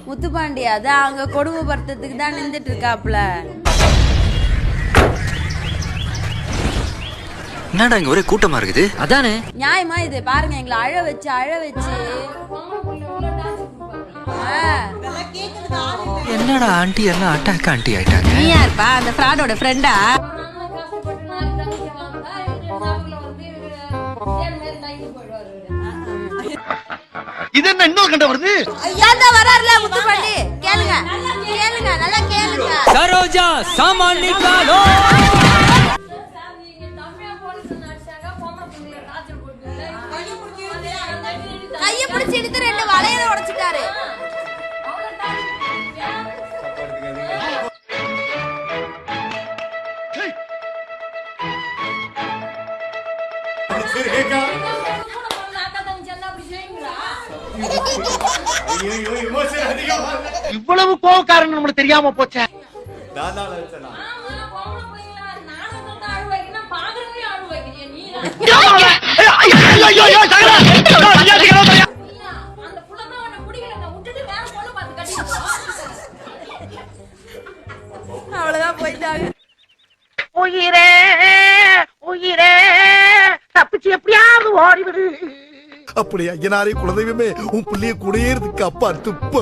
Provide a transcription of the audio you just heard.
முத்துப்பாண்டி அதான் அங்க கொடுமைப்படுத்துறதுக்கு தான் நின்றுட்டு இருக்காப்ல. என்னடா இங்க ஒரே கூட்டமா இருக்குது? அதானே நியாயமா இது பாருங்க, எங்களை அழ வச்சு என்னடா ஆண்டி எல்லாம் அட்டாக் ஆண்டி ஆயிட்டாங்க. நீ யாருப்பா? அந்த ஃப்ராடோட ஃப்ரெண்டா? இது என்ன இன்னொரு கண்ட வருது? வராருல முத்துப்பாண்டி, கேளுங்க நல்லா கேளுங்க. சரோஜா சாமான் நிக்காலோ. கைய பிடிச்சி எடுத்து 2 வளையல உடைச்சிட்டாரு. இவ்வளவு கோவக்காரன் நம்மளுக்கு தெரியாம போச்சே. அவ்வளவுதான் போயிட்டாங்க. உயிரே உயிரே தப்பிச்சு எப்படியாவது ஓடிவிடு. அப்படியா ஐயனாரே குலதெய்வமே, உன் பிள்ளைய கூடயே இருக்கு அப்பா துப்ப.